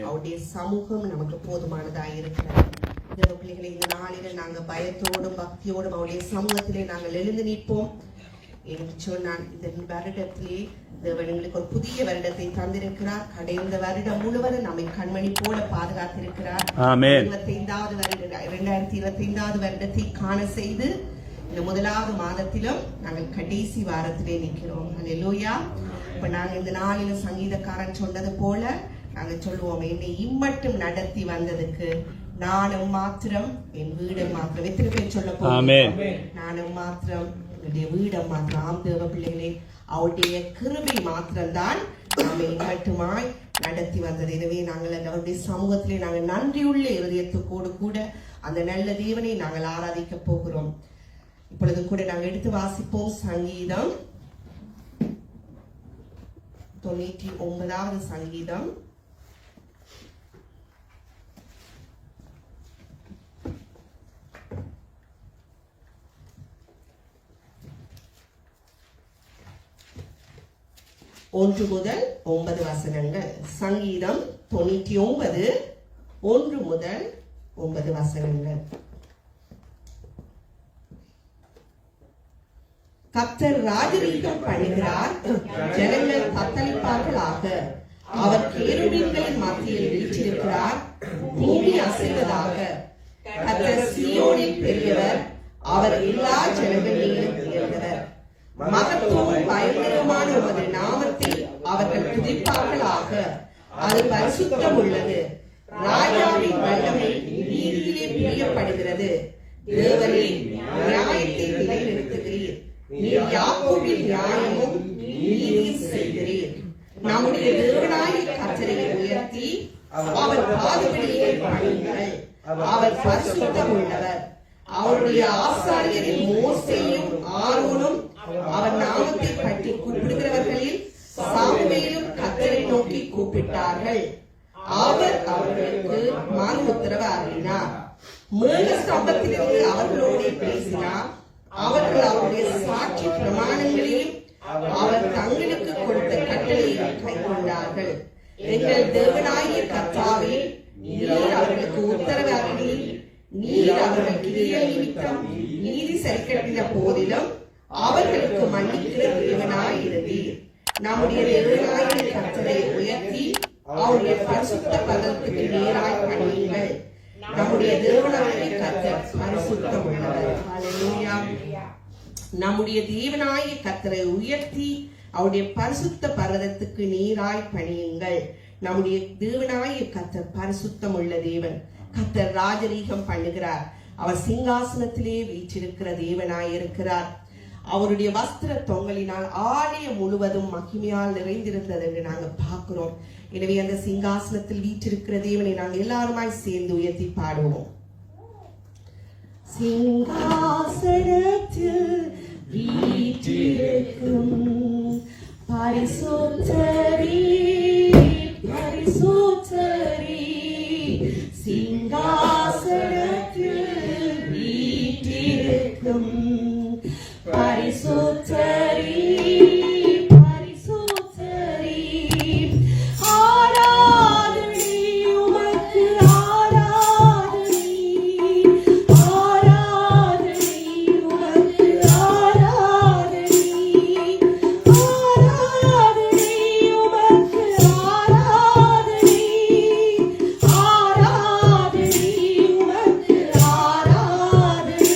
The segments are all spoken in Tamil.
அவருடைய சமூகம் நமக்கு போதுமானதாக இருக்கிறது. பிள்ளைகளை இந்த நாளில நாங்கள் பயத்தோடும் பக்தியோடும் அவருடைய சமூகத்திலே நாங்கள் எழுந்து நிற்போம் என்று சொன்னான். இந்த வருடத்திலே தேவன் எங்களுக்கு ஒரு புதிய வருடத்தை தந்திருக்கிறார். கடந்த வருடம் முழுவதும் நம்மை கண்மணி போல பாதுகாத்திருக்கிறார். 2025வது வருடத்தை காண செய்து இந்த முதலாவது மாதத்திலும் நாங்கள் கடைசி வாரத்திலே நிற்கிறோம். அல்லேலூயா. இப்ப நாங்க இந்த நாளில சங்கீதக்காரன் சொன்னது போல நாங்க சொல்லுவோம், என்னை இம்மட்டும் நடத்தி வந்ததுக்கு நானும் மாத்திரம் என் வீடும் மாத்திரம். எத்தனை பேர் சொல்ல போறோம்? நானும் மாத்திரம் என்னுடைய வீடம் மாத்திரம். ஆம் தேவ பிள்ளைகளே, அவருடைய கிருபை மாத்திரம்தான் நம்மை மட்டுமாய் நடத்தி வந்தது. எனவே நாங்கள் அவருடைய சமூகத்திலே நாங்கள் நன்றியுள்ள இருதயத்துக்கோடு கூட அந்த நல்ல தேவனை நாங்கள் ஆராதிக்க போகிறோம். இப்பொழுது கூட நாங்கள் எடுத்து வாசிப்போம். சங்கீதம் 99வது சங்கீதம். ஒன்று முதல் 9 வசனங்கள். சங்கீதம் 99 1 முதல் 9 வசனங்கள். கர்த்தர் ராஜரீகம் பண்ணுகிறார், ஜனங்கள் தத்தளிப்பார்களாக. அவர் கேருபீன்களின் மத்தியில் வீற்றிருக்கிறார், பூமி அசைவதாக. கர்த்தர் சீயோனில் பெரியவர், அவர் எல்லா ஜனங்களிலும் உயர்ந்தவர். மகத்துவம் பயங்கரமான உமது நாமத்தை அவர்கள் துதிப்பார்களாக. அது பரிசுத்தம் உள்ளது. ராஜாவின் வல்லமை நீதியிலே பிரியப்படுகிறது. தேவனே, நியாயத்தை நிலைநிறுத்துகிறீர். நீர் யாக்கோபின் நியாயமும் நீதியும் செய்கிறீர். நம்முடைய தேவனாகிய கர்த்தரை உயர்த்தி அவர் பாதபடியை பணியுங்கள். அவர் பரிசுத்தம் உள்ளவர். அவருடைய ஆசாரியரின் மோசேயும் ஆரோனும் அவர் நாமத்தை பற்றி கூப்பிடுகிறவர்களில் சாமுவேலும் கர்த்தரை நோக்கி கூப்பிட்டார்கள். அவர் அவர்களுக்கு மறு உத்தரவு அருளினார். மேக ஸ்தம்பத்திலிருந்து அவர்களோடு பேசினார். அவர்கள் அவருடைய சாட்சி பிரமாணங்களையும் அவர் தங்களுக்கு கொடுத்த கட்டளையையும் கைக்கொண்டார்கள். எங்கள் தேவனாகிய கர்த்தாவே, நீர் அவர்களுக்கு உத்தரவு அருளி நீர் அவர்கள் கிரியை நிமித்தம் நீதி சரிக்கட்டின போதிலும் அவர்களுக்கு மன்னிக்கிற தேவனாயிருந்தீர். நம்முடைய தேவனாகிய கர்த்தரை உயர்த்தி அவருடைய பரிசுத்த பதத்துக்கு நேராய் பணியுங்கள். நம்முடைய தேவனாகிய கர்த்தர் பரிசுத்தம் உள்ளவர். ஹல்லேலூயா. நம்முடைய தேவனாகிய கர்த்தரை உயர்த்தி அவருடைய பரிசுத்த பர்வதத்துக்கு நேராய் பணியுங்கள். நம்முடைய தேவனாகிய கர்த்தர் பரிசுத்தம் உள்ள தேவன். கர்த்தர் ராஜரீகம் பண்ணுகிறார். அவர் சிங்காசனத்திலே வீற்றிருக்கிற தேவனாய் இருக்கிறார். அவருடைய வஸ்திர தொங்கலினால் ஆலயம் முழுவதும் மகிமையால் நிறைந்திருந்தது என்று நாங்கள் பார்க்கிறோம். எனவே அந்த சிங்காசனத்தில் வீற்றிருக்கிற தேவனை நாங்கள் எல்லாருமாய் சேர்ந்து உயர்த்தி பாடுவோம். சிங்காசனத்தில் வீற்றிருக்கும் பரிசுத்தரே, பரிசுத்தரே, சிங்காசனத்தில் வீற்றிருக்கும் பரிசுத்தரே, பரிசுத்தரே, ஆராதனை உமக்கு, ஆராதனை, ஆராதனை உமக்கு, ஆராதனை, ஆராதனை உமக்கு, ஆராதனை, ஆராதனை உமக்கு, ஆராதனை.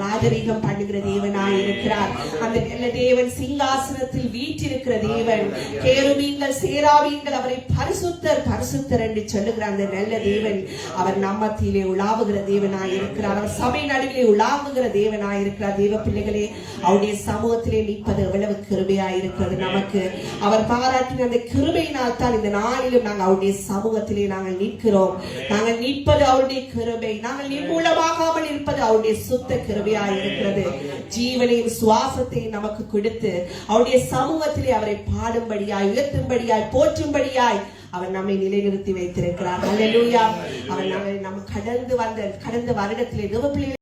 ராஜரீகம் பண்ணுகிற தேவனாய் இருக்கிறார். அந்த நல்ல தேவன் சிங்காசனத்தில் வீற்றிருக்கிற தேவன். கேருபீன்கள் சேராபீன்கள் அவரை பரிசுத்தர் பரிசுத்தர் என்று சொல்லுகிற அந்த நல்ல தேவன் அவர் நம்மத்திலே உலாவுகிற தேவனாய் இருக்கிறார். அவர் சபை நடுவிலே உலாவுகிற தேவனாய் இருக்கிறார். தேவ பிள்ளைகளே, அவருடைய சமூகத்திலே நிற்பது எவ்வளவு கிருபையாய் இருக்கிறது நமக்கு. அவர் பாராட்டின அந்த கிருபையினால் தான் இந்த நாளிலும் நாங்கள் அவருடைய சமூகத்திலே நாங்கள் நிற்கிறோம். நாங்கள் நிற்பது அவருடைய கிருபை. நாங்கள் நிர்மூலமாகாமல் இருப்பது அவருடைய சுத்த கிருபையாய் இருக்கிறது. ஜீவனையும் சுவாசத்தையும் நமக்கு கொடுத்து அவருடைய சமூகத்திலே அவரை பாடும்படியாய், உயர்த்தும்படியாய், போற்றும்படியாய் அவர் நம்மை நிலைநிறுத்தி வைத்திருக்கிறார். அல்லேலூயா. அவர் நம்ம கடந்த வருடத்திலே தேவ பிள்ளைகள்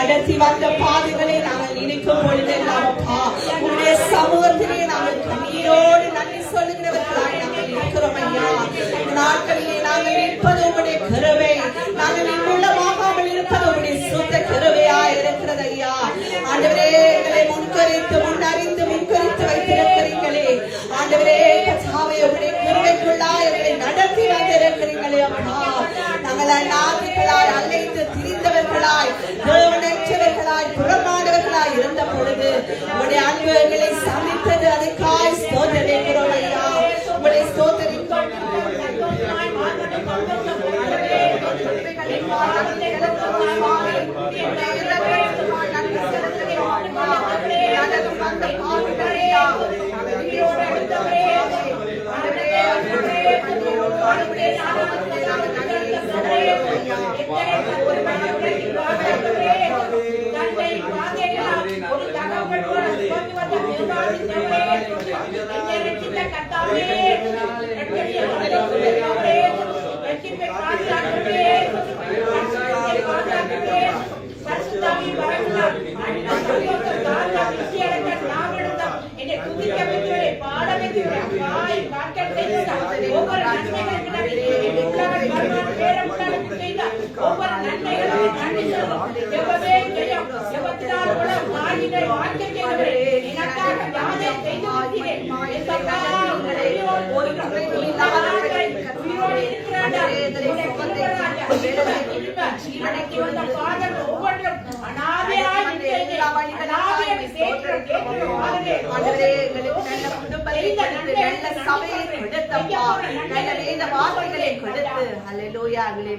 நடத்தி வந்த பாதைகளை நாங்கள் நினைக்கும் பொழுது அப்பா உங்களுடைய சமூகத்திலே நாங்கள் கண்ணீரோடு நன்றி சொல்லுகிறவர்களாய் நாங்கள் இருக்கிறோம் ஐயா. நாட்களிலே நாங்கள் நிற்பது உங்களுடைய கிருபை, நாங்கள் நின்றுள்ளமாகாமல் இருப்பது உங்களுடைய சுத்த கிருபையா இருக்கிறது ஐயா. ஆண்டவரே எங்களை முன்கறித்து வைத்திருக்கிறீங்களே ஆண்டவரே, கர்த்தாவே உங்களுடைய கிருபைக்குள்ளாய் எங்களை நடத்தி வந்திருக்கிறீங்களே அப்பா. நாங்கள் அநாதைகளாய் அலைந்து திரிந்தவர்களாய் தேவனற்றவர்களாய் புறமானவர்களாய் இருந்த பொழுது உங்களுடைய அன்பு எங்களை சந்தித்தது. அதற்காய் ஸ்தோத்திரிக்கிறோம் ஐயா. உங்களுடைய ஸ்தோத்திரிக்கிறோம்.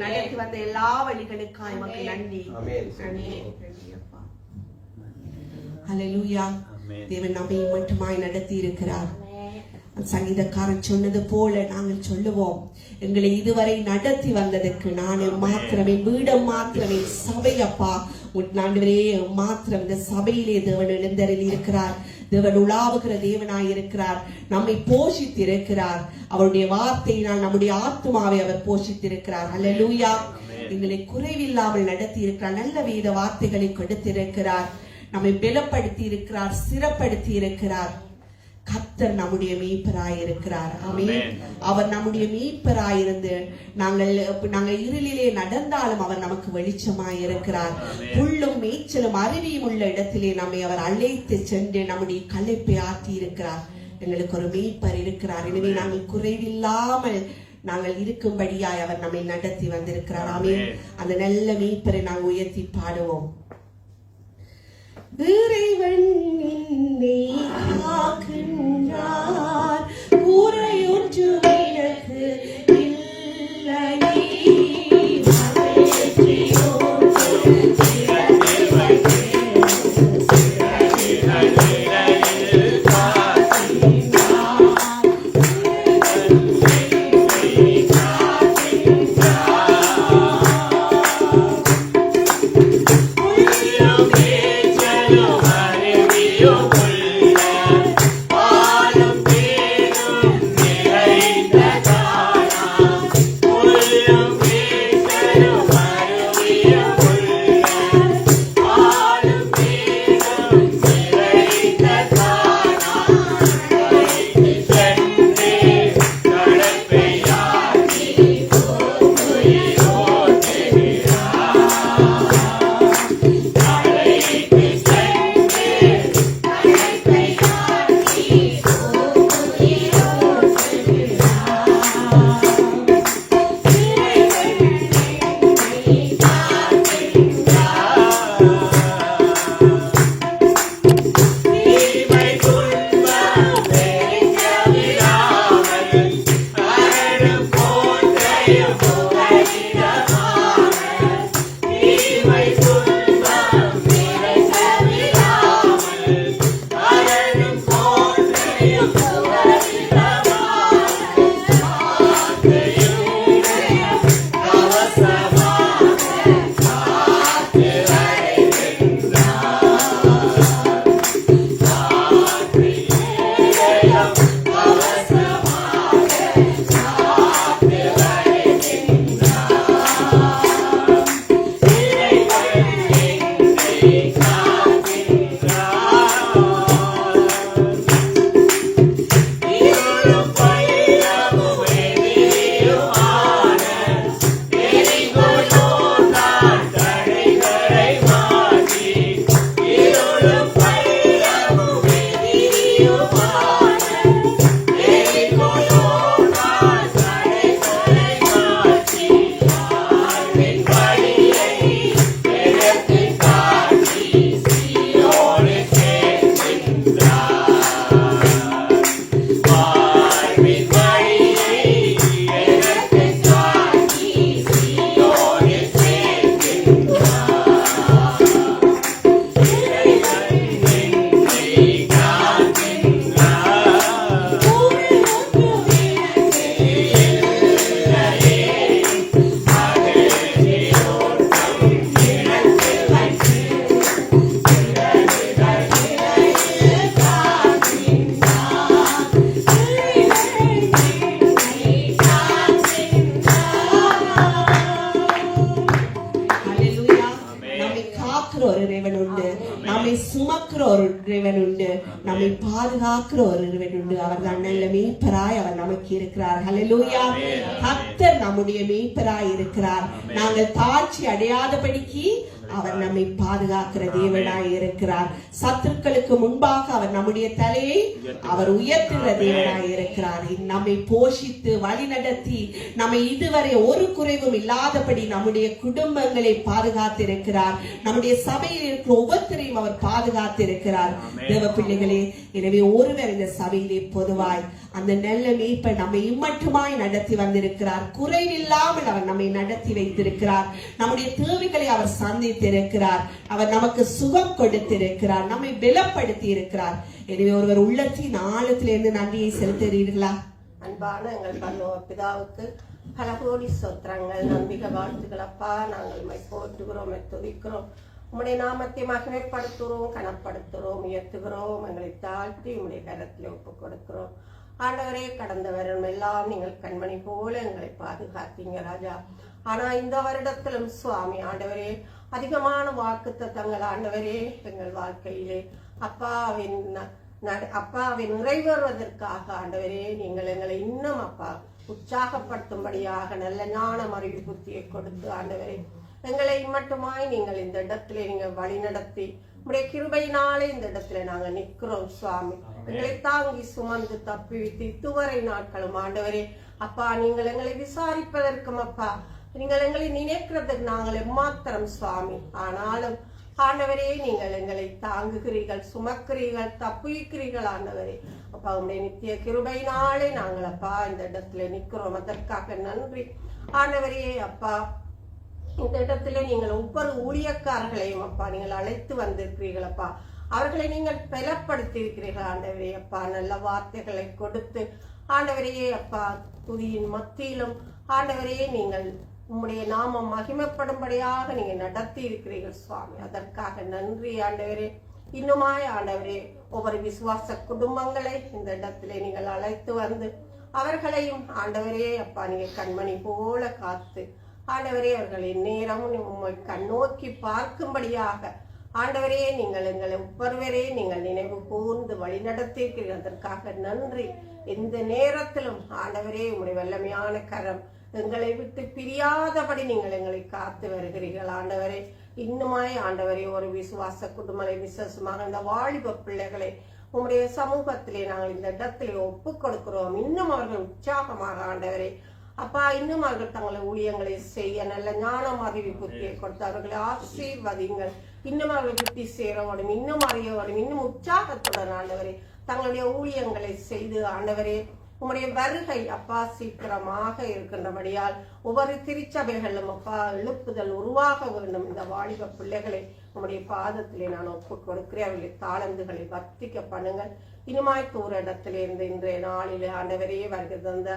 நடத்தி வந்த எல்லா வழிகளுக்காய் மக்கள் நன்றி. ஹல்லேலூயா. தேவன் நம்மை மட்டுமாய் நடத்தி இருக்கிறார். சங்கீதக்காரன் சொன்னது போல நாங்கள் சொல்லுவோம், எங்களை இதுவரை நடத்தி வந்ததற்கு நானே மாத்திரமே, வீடம் மாத்திரமே, சபை அப்பா ஆண்டவரே மாத்திரம் இந்த சபையிலே தேவன் எழுந்தருளி இருக்கிறார். தேவன் உலாவுகிற தேவனாய் இருக்கிறார். நம்மை போஷித்திருக்கிறார். அவருடைய வார்த்தையினால் நம்முடைய ஆத்மாவை அவர் போஷித்திருக்கிறார். ஹல்லேலூயா. எங்களை குறைவில்லாமல் நடத்தி இருக்கிறார். நல்ல வேத வார்த்தைகளை கொடுத்திருக்கிறார். நம்மை பலப்படுத்தி இருக்கிறார், சிறப்படுத்தி இருக்கிறார். கர்த்தர் நம்முடைய மீட்பராய் இருக்கிறார். ஆமென். அவர் நம்முடைய மீட்பராய் இருந்து நாங்கள் இருளிலே நடந்தாலும் அவர் நமக்கு வெளிச்சமாய் இருக்கிறார். புல்லும் மேய்ச்சலும் அருவியும் உள்ள இடத்திலே நம்மை அவர் அழைத்து சென்று நம்முடைய களைப்பை ஆற்றி இருக்கிறார். எங்களுக்கு ஒரு மீட்பர் இருக்கிறார். எனவே நாங்கள் குறைவில்லாமல் நாங்கள் இருக்கும்படியாய் அவர் நம்மை நடத்தி வந்திருக்கிறார். ஆமென். அந்த நல்ல மீட்பரை நாங்கள் உயர்த்தி பாடுவோம். இறைவன் என்னை காக்கின்றார், குறையொன்று எனக்கு இல்லையே. நம்மை சுமக்கிற ஒரு இறைவன் உண்டு, நம்மை பாதுகாக்கிற ஒரு இறைவன் உண்டு. அவர் தான் நல்ல மேய்ப்பராய் அவர் நமக்கு இருக்கிறார். ஹல்லேலூயா. கர்த்தர் நம்முடைய மேய்ப்பராய் இருக்கிறார். நாங்கள் தாழ்ச்சி அடையாதபடிக்கு அவர் நம்மை பாதுகாக்கிற தேவனாய் இருக்கிறார். சத்துருக்களுக்கு முன்பாக அவர் நம்முடைய தலையை அவர் உயர்த்துகிற தேவனாய் இருக்கிறார். நம்மை போஷித்து வழி நடத்தி நம்மை இதுவரை ஒரு குறைவும் இல்லாதபடி நம்முடைய குடும்பங்களை பாதுகாத்திருக்கிறார். நம்முடைய சபையில் இருக்கிற ஒவ்வொருத்தரையும் அவர் பாதுகாத்திருக்கிறார். தேவ பிள்ளைகளே, எனவே ஒருவர் இந்த சபையிலே பொதுவாய் அந்த நல்ல மேய்ப்பர் நம்மை இம்மட்டுமாய் நடத்தி வந்திருக்கிறார். குறைவில்லாமல் அவர் நம்மை நடத்தி வைத்திருக்கிறார். நம்முடைய தேவைகளை அவர் சந்தித்திருக்கிறார். அவர் நமக்கு சுகம் கொடுத்திருக்கிறார். நம்மை பலப்படுத்தி இருக்கிறார். எனவே ஒருவர் உள்ளத்தின் ஆழத்திலிருந்து நன்றியை செலுத்துகிறீர்களா? அன்பான எங்கள் பரலோக பிதாவுக்கு பல கோடி ஸ்தோத்திரங்கள், நம்பிக்கை வாழ்த்துக்கள் அப்பா. நாங்கள் போற்றுகிறோம், துதிக்கிறோம், உம்முடைய நாமத்தை மகிமைப்படுத்துகிறோம், கனப்படுத்துகிறோம், உயர்த்துகிறோம். எங்களை தாழ்த்தி உம்முடைய கரத்தில் ஒப்புக் கொடுக்கிறோம். ஆண்டவரே, கடந்த வருடம் எல்லாம் நீங்கள் கண்மணி போல எங்களை பாதுகாத்தீங்க ராஜா. ஆனா இந்த வருடத்திலும் சுவாமி ஆண்டவரே, அதிகமான வாக்குத்தத்தங்கள் ஆண்டவரே எங்கள் வாழ்க்கையிலே அப்பாவை நிறைவேறுவதற்காக ஆண்டவரே நீங்கள் எங்களை இன்னும் அப்பா உற்சாகப்படுத்தும்படியாக நல்ல ஞானம் அறிவு புத்தியை கொடுத்து ஆண்டவரே எங்களை மட்டுமாய் நீங்கள் இந்த இடத்திலே நீங்கள் வழி நடத்தி உடைய கிருபையினாலே இந்த இடத்துல நாங்க நிக்கிறோம் சுவாமி. எங்களை தாங்கி சுமந்து தப்பிவித்து இதுவரை நாட்களும் ஆண்டவரே அப்பா நீங்கள் எங்களை விசாரிப்பதற்கும் அப்பா நீங்கள் எங்களை நினைக்கிறதுக்கு நாங்கள் எம்மாத்திரம் சுவாமி. ஆனாலும் ஆண்டவரே நீங்கள் எங்களை தாங்குகிறீர்கள், சுமக்கிறீர்கள், தப்புவிக்கிறீர்கள் ஆண்டவரே. அப்பா உடைய நித்திய கிருபையினாலே நாங்கள் அப்பா இந்த இடத்துல நிக்கிறோம். அதற்காக நன்றி ஆண்டவரே. அப்பா இந்த இடத்துல நீங்கள் ஒவ்வொரு ஊழியக்காரர்களையும் அப்பா நீங்கள் அழைத்து வந்திருக்கிறீர்கள் அப்பா. அவர்களை நீங்கள் பலப்படுத்தி இருக்கிறீர்கள் ஆண்டவரே அப்பா. நல்ல வார்த்தைகளை கொடுத்து ஆண்டவரையே அப்பா துதியின் மத்தியிலும் ஆண்டவரே நீங்கள் உம்முடைய நாமம் மகிமைப்படும்படியாக நீங்க நடத்தி இருக்கிறீர்கள் சுவாமி. அதற்காக நன்றி ஆண்டவரே. இன்னுமாய் ஆண்டவரே ஒவ்வொரு விசுவாச குடும்பங்களை இந்த இடத்திலே நீங்கள் அழைத்து வந்து அவர்களையும் ஆண்டவரே அப்பா நீங்க கண்மணி போல காத்து ஆண்டவரே அவர்களின் நேரமும் உம்மை கண்ணோக்கி பார்க்கும்படியாக ஆண்டவரே நீங்கள் எங்களை ஒவ்வொருவரே நீங்கள் நினைவு கூர்ந்து வழி நடத்தியிருக்கிறீர்கள். அதற்காக நன்றி. எந்த நேரத்திலும் ஆண்டவரே உம்முடைய வல்லமையான கரம் எங்களை விட்டு பிரியாதபடி நீங்கள் எங்களை காத்து வருகிறீர்கள் ஆண்டவரே. இன்னுமாய் ஆண்டவரே ஒரு விசுவாச குடும்பங்களை விசேஷமாக இந்த வாலிப பிள்ளைகளை உம்முடைய சமூகத்திலே நாங்கள் இந்த இடத்திலே ஒப்புக் கொடுக்கிறோம். இன்னும் அவர்கள் உற்சாகமாக ஆண்டவரே அப்பா இன்னும் அவர்கள் தங்களை ஊழியங்களை செய்ய நல்ல ஞானம் அறிவு புத்தியை கொடுத்து அவர்களை ஆசீர்வதிங்கள். இன்னும் அவர்கள் புத்தி சேரவோடும் இன்னும் அறியவோடும் இன்னும் உற்சாகத்துடன் ஆண்டவரே தங்களுடைய ஊழியங்களை செய்து ஆண்டவரே உம்முடைய வருகை அப்பா சீக்கிரமாக இருக்கின்றபடியால் ஒவ்வொரு திருச்சபைகளும் அப்பா எழுப்புதல் உருவாக வேண்டும். இந்த வாலிப பிள்ளைகளை உம்முடைய பாதத்திலே நான் ஒப்புக் கொடுக்கிறேன். அவர்களை தாளந்துகளை வர்த்திக்க பண்ணுங்கள். இனிமாய் தூர இடத்திலிருந்து இன்றைய நாளிலே ஆண்டவரே வருகை தந்த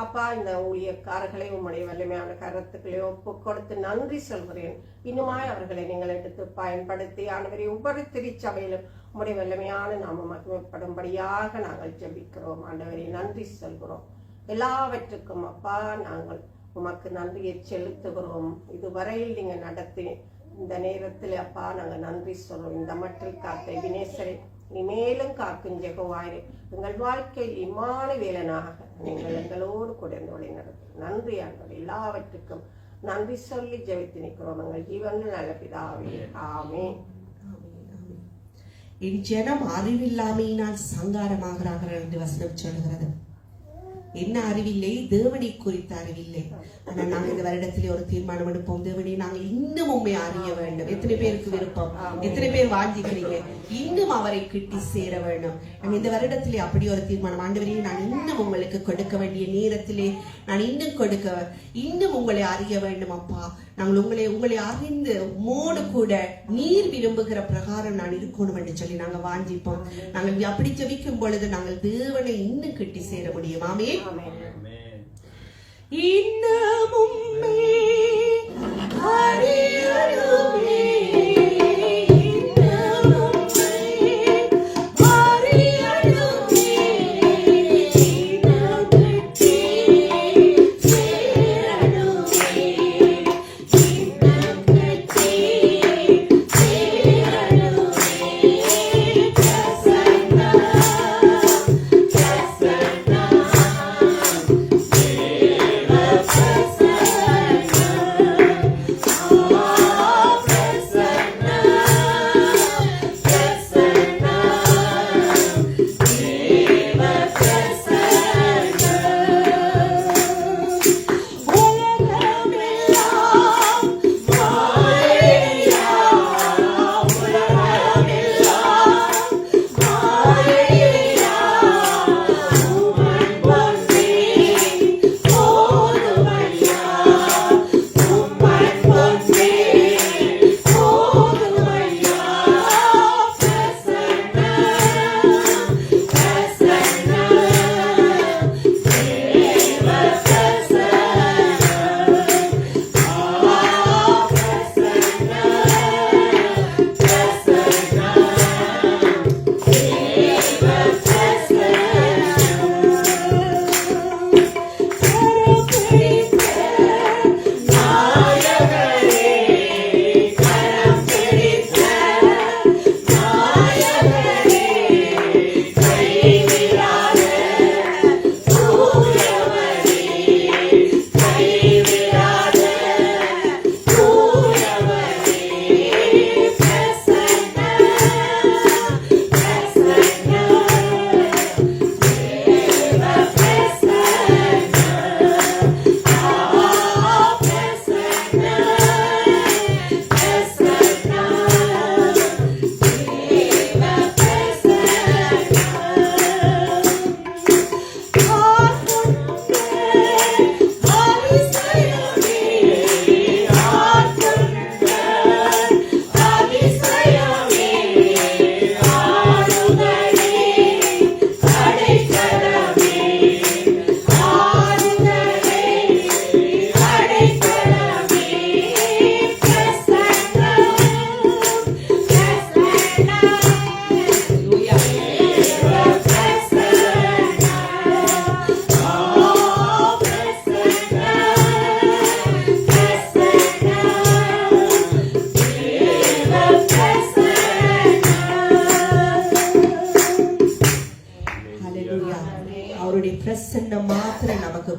அப்பா இந்த ஊழியக்காரர்களை உம்முடைய வலிமையான கருத்துக்களை ஒப்புக் கொடுத்து நன்றி சொல்கிறேன். இன்னுமாய் அவர்களை நீங்கள் எடுத்து பயன்படுத்தி ஆண்டவரே ஒவ்வொரு திருச்சபையிலும் உம்முடைய வல்லமையான நாம மகிமைப்படும்படியாக நாங்கள் ஜெபிக்கிறோம் ஆண்டவரே. நன்றி சொல்கிறோம். எல்லாவற்றுக்கும் அப்பா நாங்கள் உமக்கு நன்றியை செலுத்துகிறோம். இதுவரையில் நீங்க நடத்தி இந்த நேரத்தில் அப்பா நாங்கள் நன்றி சொல்றோம். இந்த மட்டில் காத்த வினேசரை இனிமேலும் காக்கும் ஜெகவாயிரே எங்கள் வாழ்க்கையில் இம்மான வேலனாக நீங்கள் எங்களோடு கூட வழி நடத்தும். நன்றி ஆண்டவரே. எல்லாவற்றுக்கும் நன்றி சொல்லி ஜெபித்து நிற்கிறோம் எங்கள் ஜீவனில் நல்ல பிதாவே. ஆமென். என் ஜனம் அறிவில்லாமையினால் சங்காரமாகிறார்கள் என்று வசனம் சொல்கிறது. என்ன அறிவில்லை? தேவனை குறித்த அறிவில்லை. ஆனா நாங்க இந்த வருடத்திலே ஒரு தீர்மானம் எடுப்போம். தேவனை நாங்கள் இன்னும் உண்மை அறிய வேண்டும். எத்தனை பேருக்கு விருப்பம்? எத்தனை பேர் வாஞ்சிக்கிறீங்க இன்னும் அவரை கிட்டி சேர வேண்டும்? நாங்க இந்த வருடத்திலே அப்படி ஒரு தீர்மானம், ஆண்டவரே நான் இன்னும் உங்களுக்கு கொடுக்க வேண்டிய நேரத்திலே நான் இன்னும் உங்களை அறிய வேண்டும் அப்பா. நாங்கள் உங்களை அறிந்து உம்மோடு கூட நீர் விரும்புகிற பிரகாரம் நான் இருக்கணும் என்று சொல்லி நாங்க வாஞ்சிப்போம். நாங்கள் அப்படி ஜெபிக்கும் பொழுது நாங்கள் தேவனை இன்னும் கிட்டி சேர முடியும். ஆமென். இன்னமும்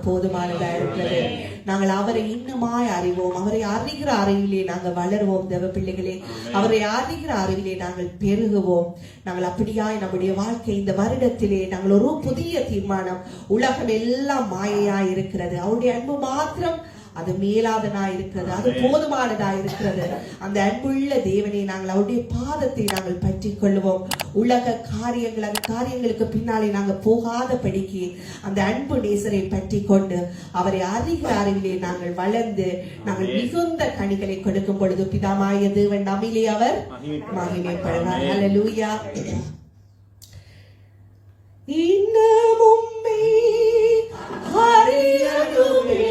போதுமானதா இருக்கிறது. நாங்கள் அவரை இன்னுமாய் அறிவோம். அவரை அறிகிற அறிவிலே நாங்கள் வளருவோம். தேவ பிள்ளைகளே, அவரை அறிகிற அறிவிலே நாங்கள் பெருகுவோம். நாங்கள் அப்படியாய் நம்முடைய வாழ்க்கை இந்த வருடத்திலே நாங்கள் ஒரு புதிய தீர்மானம். உலகம் எல்லாம் மாயையாய் இருக்கிறது, அவருடைய அன்பு மாத்திரம் அது மேலாதனா இருக்கிறது, அது போதுமானதா இருக்கிறது. அந்த அன்புள்ள தேவனை நாங்கள் அவருடைய பாதத்தை நாங்கள் பற்றி கொள்வோம். உலக காரியங்கள், அந்த காரியங்களுக்கு பின்னாலே நாங்கள் போகாத படிக்கு அந்த அன்பு நேசரை பற்றி கொண்டு அவரை அறிகிற அறிவிலே நாங்கள் வளர்ந்து நாங்கள் மிகுந்த கனிகளை கொடுக்கும் பொழுது பிதாமாய தேவன் நம்மிலே அவர் மகிமைப்படுவார். ஹல்லேலூயா. இன்னமும் அறியணுமே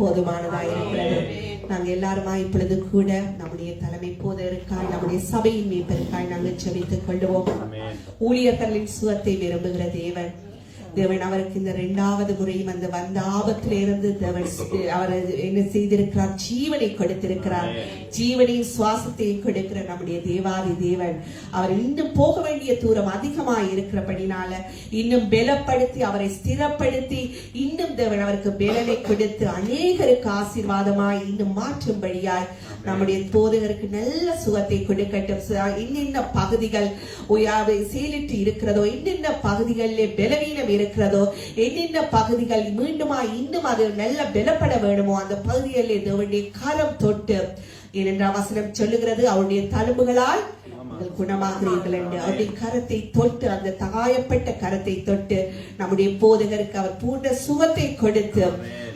போதுமானதாயிருக்கிறது. நாங்கள் எல்லாருமா இப்பொழுது கூட நம்முடைய தலைமை போதருக்காய், நம்முடைய சபையின் மீட்பதற்காய் நாங்கள் ஜெபித்துக் கொள்வோம். ஊழியர்களின் சுகத்தை விரும்புகிற தேவன் அவருக்கு இந்த 2வது முறையும் அந்த வந்த ஆபத்திலிருந்து அவர் என்ன செய்திருக்கிறார்? ஜீவனை கொடுத்திருக்கிறார். ஜீவனையும் சுவாசத்தையும் கொடுக்கிற நம்முடைய தேவாதி தேவன் அவர் இன்னும் போக வேண்டிய தூரம் அதிகமாய் இருக்கிறபடினால இன்னும் பலப்படுத்தி அவரை ஸ்திரப்படுத்தி இன்னும் தேவன் அவருக்கு பலனை கொடுத்து அநேகருக்கு ஆசீர்வாதமாய் இன்னும் மாற்றும்படியாய் நம்முடைய போதகருக்கு நல்ல சுகத்தை கொடுக்கட்டும். இன்னென்ன பகுதிகள் சீலிட்டு இருக்கிறதோ, இன்னென்ன பகுதிகளிலே பலவீனம் இருக்கிறதோ, என்னென்ன பகுதிகள் மீண்டுமா இன்னும் அது நல்ல பலப்பட வேணுமோ அந்த பகுதிகளிலே தேவனுடைய கரம் தொட்டு, ஏனென்றால் வசனம் சொல்லுகிறது அவருடைய தழும்புகளால் குணமாகிறீர்கள் என்று. அவருடைய கரத்தை தொட்டு, அந்த காயப்பட்ட கரத்தை தொட்டு நம்முடைய போதகருக்கு அவர் பூர்ண சுகத்தை கொடுத்து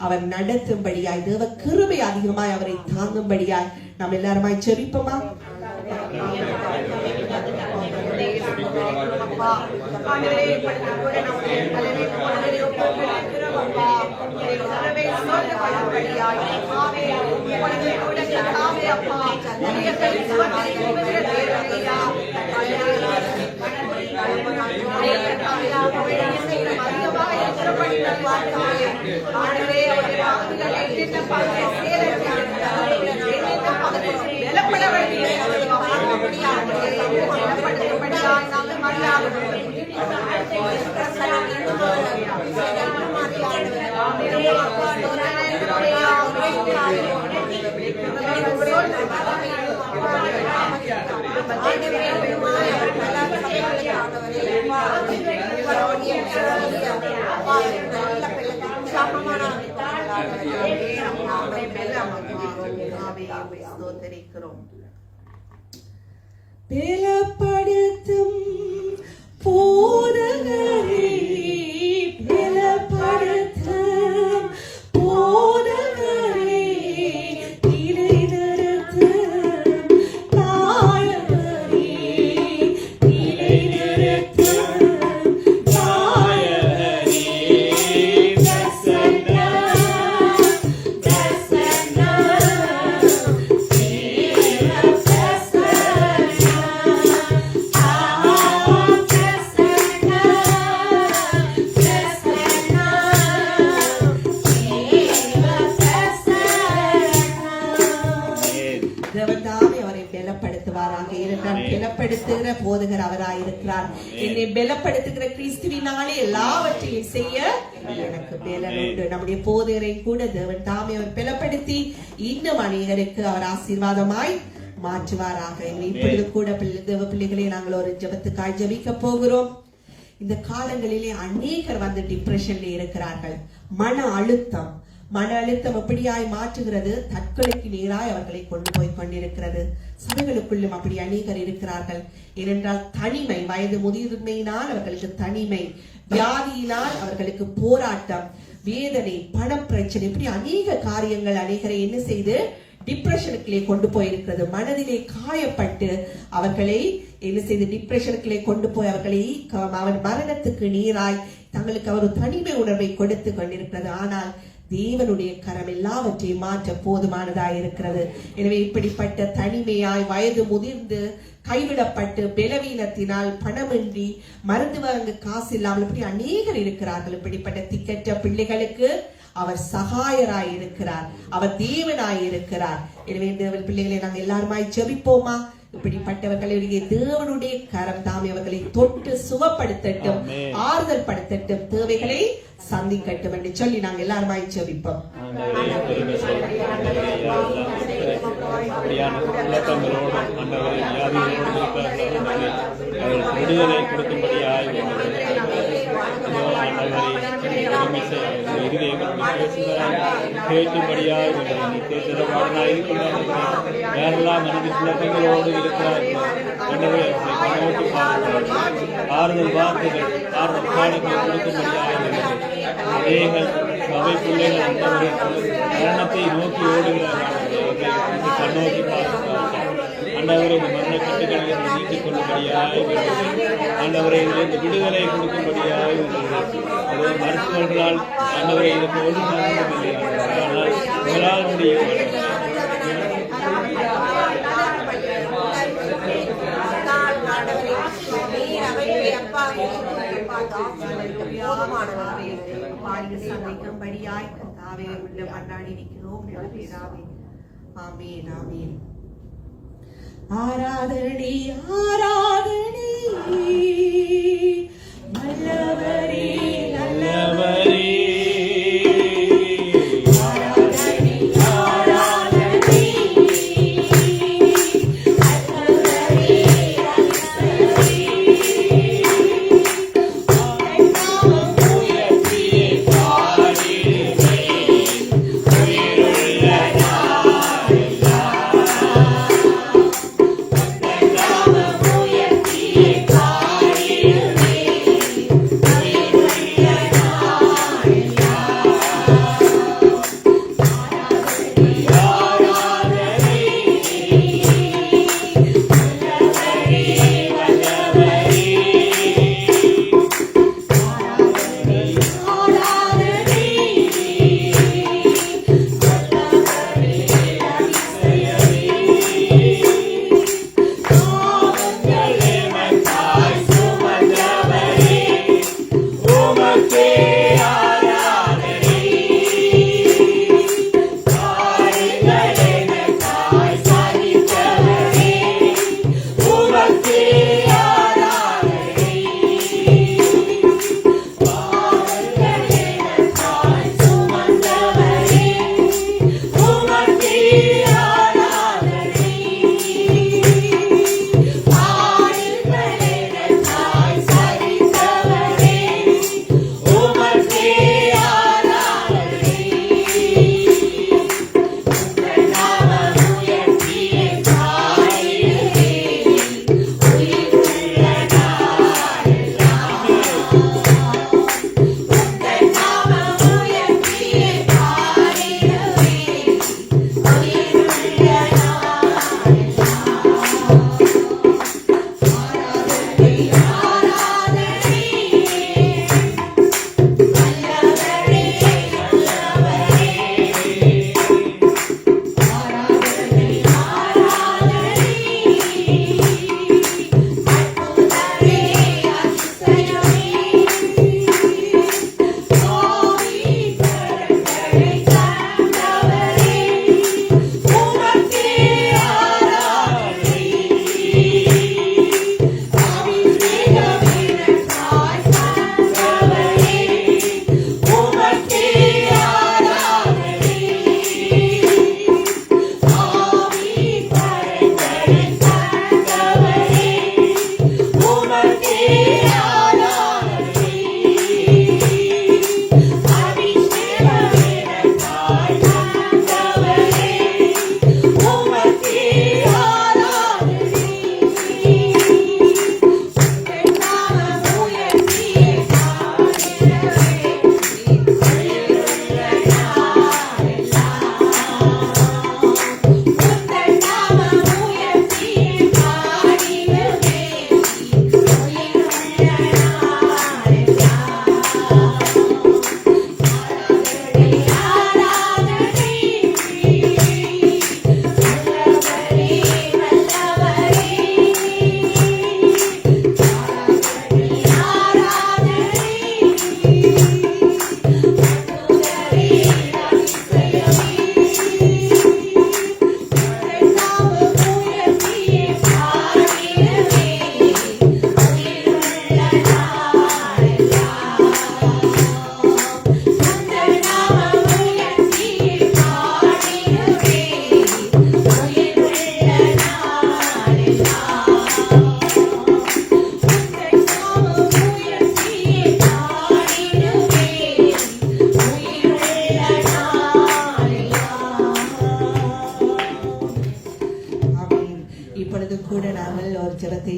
அவர் நடத்தும்படியாய், தேவ கிருபை அதிகமாய் அவரை தாங்கும்படியாய் நாம் எல்லாருமாய் ஜெபிப்போமா? பலப்படுத்தும் போதகரே, பலப்படுத்தும் போதகரே, நிலைநிறுத்தும் நாயகரே, நிலைநிறுத்தும் நாயகரே, பிரசன்னா பிரசன்னா தேவ பிரசன்னா நடத்துகிற போதகர் அவராயிருக்கிறார். என்னை பலப்படுத்துகிற கிறிஸ்துவினாலே எல்லாவற்றையும் செய்ய எனக்கு பலன் உண்டு. நம்முடைய போதகரை கூட தேவன் தாமே அவர் பலப்படுத்தி இன்னும் அநேகருக்கு அவர் ஆசீர்வாதமாய் மாற்றுவாராக. இப்பொழுது கூட தேவ பிள்ளைகளை நாங்கள் ஒரு ஜெபத்துக்காய் ஜெபிக்க போகிறோம். இந்த காலங்களிலே அநேகர் வந்து டிப்ரெஷன்ல இருக்கிறார்கள். மன அழுத்தம் எப்படியாய் மாற்றுகிறது? தற்கொலைக்கு நேராய் அவர்களை கொண்டு போய் கொண்டிருக்கிறது. சபைகளுக்குள்ளும் அப்படி அநேகர் இருக்கிறார்கள். ஏனென்றால் தனிமை, வயது முதிர்மையினால் அவர்களுக்கு தனிமை, வியாதியினால் அவர்களுக்கு போராட்டம், வேதனை, பணப்பிரச்சனை, இப்படி அநேக காரியங்கள் அநேகரை என்ன செய்து டிப்ரெஷனுக்குள்ளே கொண்டு போயிருக்கிறது. மனதிலே காயப்பட்டு அவர்களை என்ன செய்து டிப்ரெஷனுக்குள்ளே கொண்டு போய் அவர்களை அவன் மரணத்துக்கு நீராய் தங்களுக்கு அவர் தனிமை உணர்வை கொடுத்து கொண்டிருக்கிறது. ஆனால் தேவனுடைய கரம் எல்லாவற்றையும் மாற்ற போதுமானதாய் இருக்கிறது. எனவே இப்படிப்பட்ட தனிமையாய், வயது முதிர்ந்து, கைவிடப்பட்டு, பலவீனத்தினால், பணமின்றி, மருந்து வாங்க காசு இல்லாமல் இப்படி அநேகர் இருக்கிறார்கள். இப்படிப்பட்ட திக்கற்ற பிள்ளைகளுக்கு அவர் சகாயராய் இருக்கிறார், அவர் தேவனாய் இருக்கிறார். எனவே தேவன் பிள்ளைகளை நாங்கள் எல்லாருமாய் ஜெபிப்போமா? இப்படிப்பட்டவர்களுடைய தேவனுடைய கரம் தாமே அவர்களை தொட்டு சுகப்படுத்தட்டும், ஆறுதல் படுத்தட்டும், தேவைகளை சந்திக்கட்டும் என்று சொல்லி நாங்கள் எல்லாருமாய் ஜெபிப்போம். விடுதலை கொடுக்கும்படியாய் கேட்டும்படியாய் யாரெல்லாம் மனதில் குழப்பங்களோடு இருக்கிறார்கள் ஆறுதல் வார்த்தைகள், ஆறுதல் காலங்களை கொடுக்கும்படியாய் அநேகர் சபை பிள்ளைகள் மரணத்தை நோக்கி ஓடுகிறார்கள். கண்ணோக்கி பார்க்கிறார்கள். ஆண்டவரை இந்த மரண கட்டுகளை நீக்கிக் கொள்ளும்படியாய் ஆண்டவரை இந்த விடுதலை கொடுக்கும்படியாய் அது மருத்துவர்களால் ஆண்டவரை இதற்கு ஒரு மரணமில்லை. ஆனால் உங்களால் முடியும். சந்திக்கும்படியாய் கர்த்தாவே உள்ள மன்றாடி இருக்கிறோம். ஆமென், ஆமென். ஆராதனை ஆராதனை நல்லவரே நல்லவரே Yeah.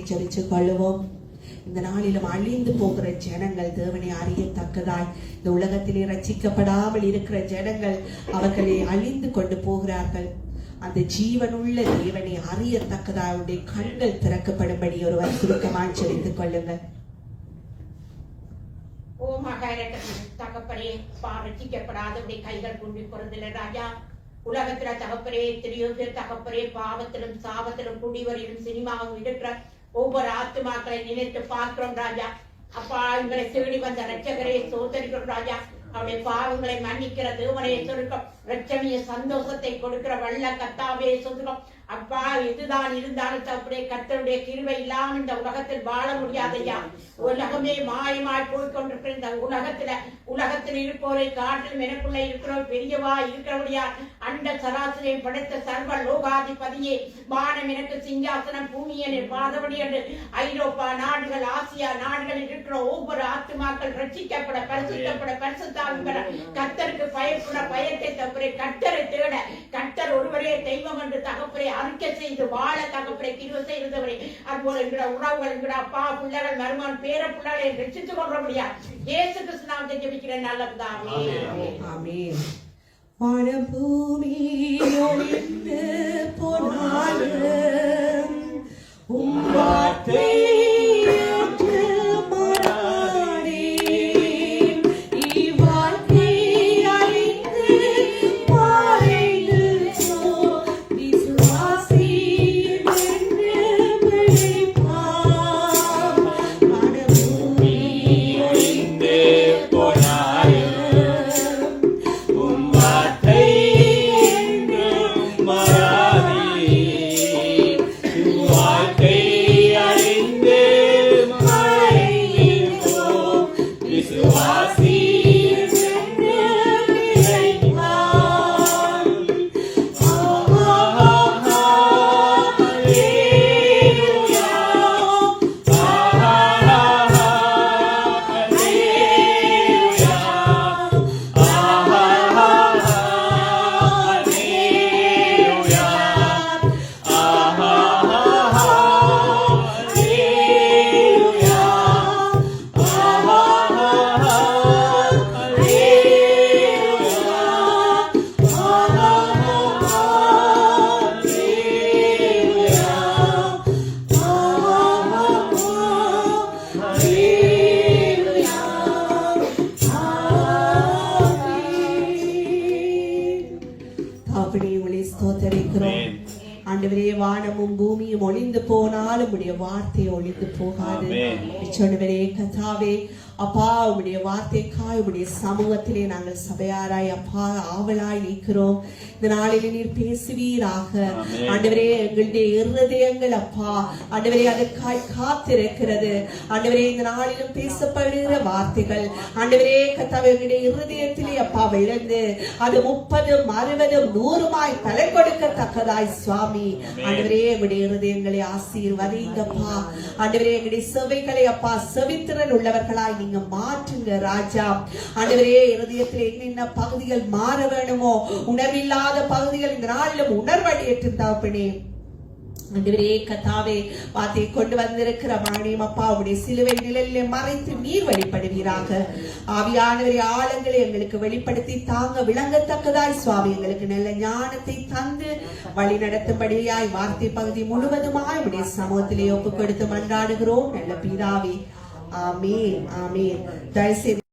ஜெபிச்சு கொள்ளுவோம். இந்த நாளிலும் அழிந்து போகிற ஜனங்கள் தேவனை அறியத்தக்கதாய், இந்த உலகத்திலே ரட்சிக்கப்படாமல் இருக்கிற ஜனங்கள் அவர்களை அழிந்து கொண்டு போகிறார்கள். அந்த ஜீவனுள்ள தேவனை அறியத்தக்கதாய் அவருடைய கண்கள் திறக்கப்படும்படி ஒருவர் சுருக்கமாக ஜெபித்துக் கொள்ளுங்கள். ஓ தகப்பரே, ரட்சிக்கப்படாதவருடைய கைகள் கொண்டு பிறந்தில ராஜா. உலகத்துல தகப்பரே, எத்தனையோ பேர் தகப்பரே பாவத்திலும் சாபத்திலும் குடிவரிலும் சினிமாவும் இருக்கிற ஒவ்வொரு ஆத்துமாக்களை நினைத்து பார்க்கிறோம் ராஜா. அப்பா, எங்களை தேடி வந்த ரட்சகரே சோதரிக்கிறோம் ராஜா. அவருடைய பாவங்களை மன்னிக்கிற தேவனையை சொருக்கம், ரட்சணிய சந்தோஷத்தை கொடுக்கிற வல்ல கத்தாவே சொருக்கம். அப்பா, இதுதான் இருந்தாலும் தப்புடைய கர்த்தருடைய கிருபை இல்லாமல் இந்த உலகத்தில் வாழ முடியாதையா. உலகமே மாயமாய் போய்கொண்டிருக்கிற இந்த உலகத்தில் இருப்போரை காட்டிலும் எனக்குள்ள இருக்கிற பெரியவா இருக்கிறபடியா. அண்ட சராசரியை படைத்த சர்வ லோகாதிபதியே, வானம் எனக்கு சிங்காசனம், பூமி என பாதபடி என்று ஐரோப்பா நாடுகள், ஆசியா நாடுகளில் இருக்கிற ஒவ்வொரு ஆத்துமாக்கள் ரட்சிக்கப்பட பரிசுத்தாவின் பெற கர்த்தருக்கு பயப்பட பயத்தை தப்புரை கர்த்தரை தேட கர்த்தர் ஒருவரே தெய்வம் என்று தகப்பரை அறிக்கை செய்து வாழ தகப்பரை கிருபை செய்தவரே. அதுபோல என்கிற உறவுகள், என்கிற அப்பா பிள்ளைகள், மருமகன், பேர பிள்ளைகளை ரட்சித்துக் கொள்ள முடியாது. இயேசு கிறிஸ்து நாமத்தை ஜெபிக்கிறேன் நல்ல பிதாவே. ஆமென். வானபூமி ஒளிந்து போனாலும் உம் வார்த்தை ஆண்டவரே, வானமும் பூமியும் ஒளிந்து போனாலும் உடைய வார்த்தை ஒளிந்து போகாது. சொன்னவரே கர்த்தாவே, அப்பா உடைய வார்த்தைக்காய் உடைய சமூகத்திலே நாங்கள் சபையாராய் அப்பா ஆவலாய் நிற்கிறோம். இந்த நாளில் நீர் பேசுவீராக ஆண்டவரே. எங்களுடைய இருதயங்கள் அப்பா ஆண்டவரே அதற்காய் காத்திருக்கிறது ஆண்டவரே. இந்த நாளிலும் பேசப்படுகிற வார்த்தைகள் ஆண்டவரே கர்த்தாவே எங்களுடைய இருதயத்திலே அப்பா விழுந்து அது 30, 60, 100 தலை கொடுக்கத்தக்கதாய் சுவாமி ஆண்டவரே எங்களுடைய இருதயங்களை ஆசீர்வதிங்கப்பா ஆண்டவரே. எங்களுடைய செவைகளை அப்பா செவித்திறன் உள்ளவர்களாய் நீங்க மாற்றுங்க ராஜா ஆண்டவரே. இருதயத்தில் என்னென்ன பகுதிகள் மாற வேணுமோ, உணர்வில்லாத பகுதிகள் இந்த நாளிலும் உணர்வடையேற்றே ஆண்டவரே கர்த்தாவே. வார்த்தை கொண்டு வந்திருக்கிற மானியம் அப்பா உடைய சிலுவை நிழலிலே மறைத்து நீர் வெளிப்படுவீராக. ஆவியானவரே ஆழங்களை எங்களுக்கு வெளிப்படுத்தி தாங்க விளங்கத்தக்கதாய் சுவாமி எங்களுக்கு நல்ல ஞானத்தை தந்து வழி நடத்தும்படியாய் வார்த்தை பகுதி முழுவதுமாய் உடைய சமூகத்திலே ஒப்பு கொடுத்து மன்றாடுகிறோம் நல்ல பிதாவே. ஆமென் ஆமென். தயவுசெய்து